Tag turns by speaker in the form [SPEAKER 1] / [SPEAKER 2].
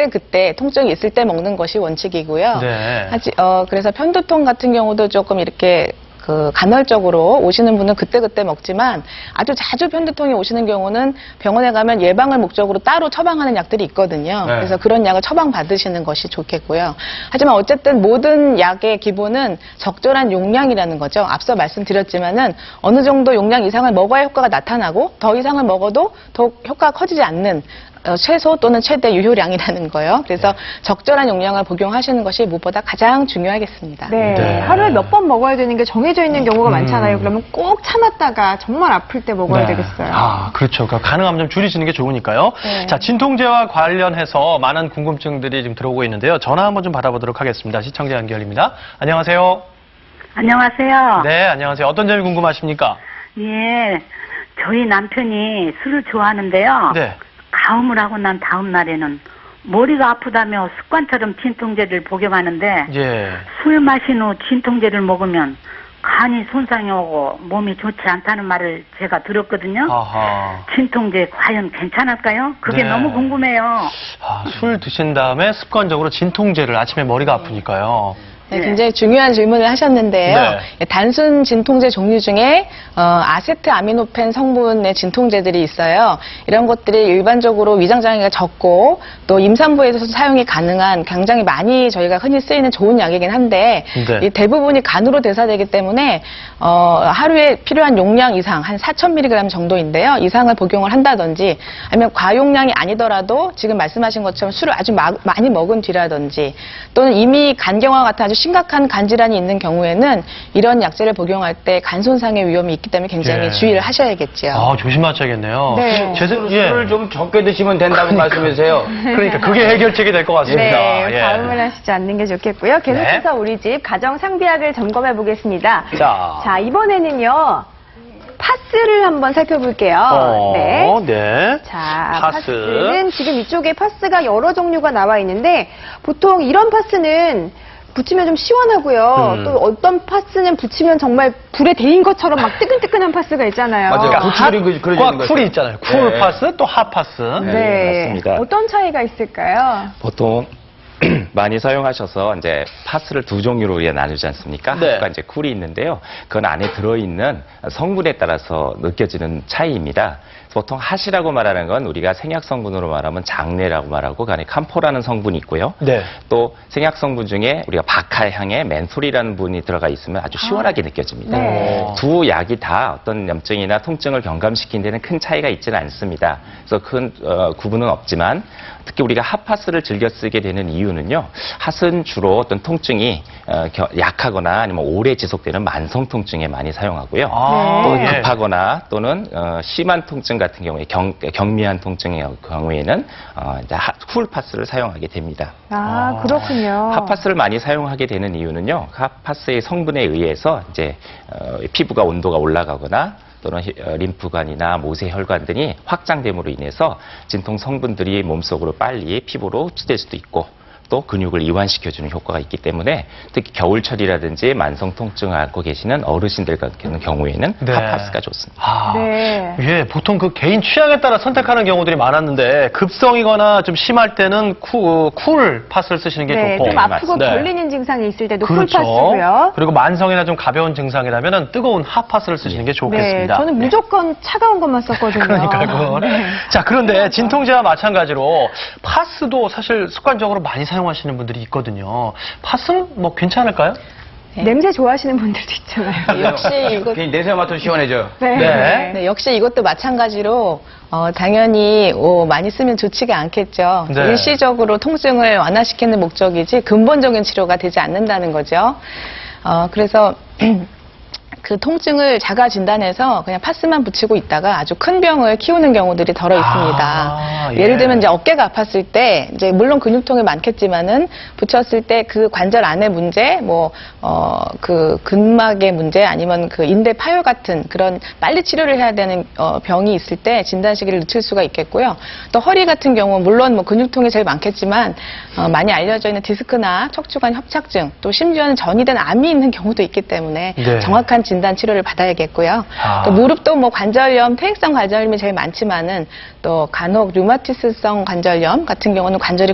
[SPEAKER 1] 그때 통증이 있을 때 먹는 것이 원칙이고요.
[SPEAKER 2] 네.
[SPEAKER 1] 그래서 편두통 같은 경우도 조금 이렇게 간헐적으로 오시는 분은 그때 먹지만 아주 자주 편두통이 오시는 경우는 병원에 가면 예방을 목적으로 따로 처방하는 약들이 있거든요.
[SPEAKER 2] 네.
[SPEAKER 1] 그래서 그런 약을 처방 받으시는 것이 좋겠고요. 하지만 어쨌든 모든 약의 기본은 적절한 용량이라는 거죠. 앞서 말씀드렸지만은 어느 정도 용량 이상을 먹어야 효과가 나타나고 더 이상을 먹어도 더 효과가 커지지 않는 최소 또는 최대 유효량이라는 거예요. 그래서 적절한 용량을 복용하시는 것이 무엇보다 가장 중요하겠습니다.
[SPEAKER 3] 네.
[SPEAKER 2] 네.
[SPEAKER 3] 하루에 몇 번 먹어야 되는 게 정해져 있는 경우가 많잖아요. 그러면 꼭 참았다가 정말 아플 때 먹어야 되겠어요.
[SPEAKER 2] 아, 그렇죠. 그러니까 가능하면 좀 줄이시는 게 좋으니까요.
[SPEAKER 3] 네.
[SPEAKER 2] 자, 진통제와 관련해서 많은 궁금증들이 지금 들어오고 있는데요. 전화 한번 좀 받아보도록 하겠습니다. 시청자 연결입니다. 안녕하세요.
[SPEAKER 4] 안녕하세요.
[SPEAKER 2] 네, 안녕하세요. 어떤 점이 궁금하십니까?
[SPEAKER 4] 예, 저희 남편이 술을 좋아하는데요.
[SPEAKER 2] 네.
[SPEAKER 4] 가음을 하고 난 다음 날에는 머리가 아프다며 습관처럼 진통제를 복용하는데
[SPEAKER 2] 예.
[SPEAKER 4] 술 마신 후 진통제를 먹으면 간이 손상이 오고 몸이 좋지 않다는 말을 제가 들었거든요.
[SPEAKER 2] 아하.
[SPEAKER 4] 진통제 과연 괜찮을까요? 그게
[SPEAKER 2] 네.
[SPEAKER 4] 너무 궁금해요.
[SPEAKER 2] 아, 술 드신 다음에 습관적으로 진통제를 아침에 머리가 아프니까요.
[SPEAKER 1] 네, 굉장히 중요한 질문을 하셨는데요.
[SPEAKER 2] 네.
[SPEAKER 1] 단순 진통제 종류 중에 아세트아미노펜 성분의 진통제들이 있어요. 이런 것들이 일반적으로 위장장애가 적고 또 임산부에서 사용이 가능한 굉장히 많이 저희가 흔히 쓰이는 좋은 약이긴 한데
[SPEAKER 2] 네.
[SPEAKER 1] 이 대부분이 간으로 대사되기 때문에 하루에 필요한 용량 이상 한 4,000mg 정도인데요. 이상을 복용을 한다든지 아니면 과용량이 아니더라도 지금 말씀하신 것처럼 술을 아주 많이 먹은 뒤라든지 또는 이미 간경화 같은 아주 심각한 간질환이 있는 경우에는 이런 약제를 복용할 때 간 손상의 위험이 있기 때문에 굉장히
[SPEAKER 2] 예.
[SPEAKER 1] 주의를 하셔야겠죠.
[SPEAKER 2] 아, 조심하셔야겠네요.
[SPEAKER 3] 네.
[SPEAKER 5] 술을 좀 적게 드시면 된다고 말씀이세요.
[SPEAKER 2] 그러니까 그게 해결책이 될 것 같습니다.
[SPEAKER 3] 네,
[SPEAKER 2] 예.
[SPEAKER 3] 가음을 하시지 않는 게 좋겠고요. 계속해서 우리 집 가정 상비약을 점검해 보겠습니다.
[SPEAKER 2] 자.
[SPEAKER 3] 이번에는요. 파스를 한번 살펴볼게요.
[SPEAKER 2] 네.
[SPEAKER 3] 자,
[SPEAKER 2] 파스.
[SPEAKER 3] 파스는 지금 이쪽에 파스가 여러 종류가 나와 있는데 보통 이런 파스는 붙이면 좀 시원하고요. 또 어떤 파스는 붙이면 정말 불에 데인 것처럼 막 뜨끈뜨끈한 파스가 있잖아요.
[SPEAKER 5] 맞아요.
[SPEAKER 2] 핫과
[SPEAKER 5] 그러지는
[SPEAKER 2] 쿨이 있잖아요. 쿨
[SPEAKER 5] 네.
[SPEAKER 2] 파스 또 핫 파스.
[SPEAKER 3] 네.
[SPEAKER 6] 맞습니다.
[SPEAKER 3] 어떤 차이가 있을까요?
[SPEAKER 6] 보통 많이 사용하셔서 이제 파스를 두 종류로 우리가 나누지 않습니까?
[SPEAKER 2] 네.
[SPEAKER 6] 핫과 이제 쿨이 있는데요. 그건 안에 들어있는 성분에 따라서 느껴지는 차이입니다. 보통 핫이라고 말하는 건 우리가 생약 성분으로 말하면 장내라고 말하고 그 안에 캄포라는 성분이 있고요.
[SPEAKER 2] 네.
[SPEAKER 6] 또 생약 성분 중에 우리가 바카향에 멘솔이라는 분이 들어가 있으면 아주 시원하게 느껴집니다.
[SPEAKER 3] 네.
[SPEAKER 6] 두 약이 다 어떤 염증이나 통증을 경감시키는 데는 큰 차이가 있지는 않습니다. 그래서 큰 구분은 없지만 특히 우리가 핫파스를 즐겨 쓰게 되는 이유는요. 핫은 주로 어떤 통증이 약하거나 아니면 오래 지속되는 만성 통증에 많이 사용하고요. 또
[SPEAKER 2] 예.
[SPEAKER 6] 급하거나 또는 심한 통증 같은 경우에 경미한 통증의 경우에는 이제 쿨파스를 사용하게 됩니다.
[SPEAKER 3] 아, 그렇군요.
[SPEAKER 6] 핫파스를 많이 사용하게 되는 이유는요. 핫파스의 성분에 의해서 이제 피부가 온도가 올라가거나 또는 림프관이나 모세혈관 등이 확장됨으로 인해서 진통 성분들이 몸속으로 빨리 피부로 흡수될 수도 있고 또 근육을 이완시켜주는 효과가 있기 때문에 특히 겨울철이라든지 만성 통증을 앓고 계시는 어르신들 같은 경우에는
[SPEAKER 2] 네.
[SPEAKER 6] 핫파스가 좋습니다.
[SPEAKER 2] 아,
[SPEAKER 3] 네.
[SPEAKER 2] 예, 보통 그 개인 취향에 따라 선택하는 경우들이 많았는데 급성이거나 좀 심할 때는 쿨 파스를 쓰시는 게
[SPEAKER 3] 네,
[SPEAKER 2] 좋고
[SPEAKER 3] 좀 아프고
[SPEAKER 2] 네.
[SPEAKER 3] 결리는 증상이 있을 때도
[SPEAKER 2] 그렇죠.
[SPEAKER 3] 쿨파스고요.
[SPEAKER 2] 그리고 만성이나 좀 가벼운 증상이라면 뜨거운 핫 파스를 쓰시는 게
[SPEAKER 3] 네,
[SPEAKER 2] 좋겠습니다.
[SPEAKER 3] 저는 무조건 차가운 것만 썼거든요.
[SPEAKER 2] 그러니까요.
[SPEAKER 3] 네.
[SPEAKER 2] 자, 그런데 진통제와 마찬가지로 파스도 사실 습관적으로 많이 사용하시는 분들이 있거든요. 파스는 뭐 괜찮을까요?
[SPEAKER 3] 냄새 좋아하시는 분들도 있잖아요.
[SPEAKER 1] 역시 이것
[SPEAKER 5] 괜히 냄새 맡아도 시원해져.
[SPEAKER 2] 네.
[SPEAKER 1] 네, 역시 이것도 마찬가지로 당연히 많이 쓰면 좋지가 않겠죠.
[SPEAKER 2] 네.
[SPEAKER 1] 일시적으로 통증을 완화시키는 목적이지 근본적인 치료가 되지 않는다는 거죠. 그래서 그 통증을 자가 진단해서 그냥 파스만 붙이고 있다가 아주 큰 병을 키우는 경우들이 덜어 있습니다.
[SPEAKER 2] 예.
[SPEAKER 1] 예를 들면 이제 어깨가 아팠을 때 이제 물론 근육통이 많겠지만은 붙였을 때 그 관절 안의 문제, 그 근막의 문제 아니면 그 인대 파열 같은 그런 빨리 치료를 해야 되는 병이 있을 때 진단 시기를 늦출 수가 있겠고요. 또 허리 같은 경우 물론 뭐 근육통이 제일 많겠지만 많이 알려져 있는 디스크나 척추관 협착증 또 심지어는 전이된 암이 있는 경우도 있기 때문에
[SPEAKER 2] 네.
[SPEAKER 1] 정확한 진단 치료를 받아야겠고요.
[SPEAKER 2] 아.
[SPEAKER 1] 또 무릎도 뭐 관절염, 퇴행성 관절염이 제일 많지만은 또 간혹 류마티스성 관절염 같은 경우는 관절이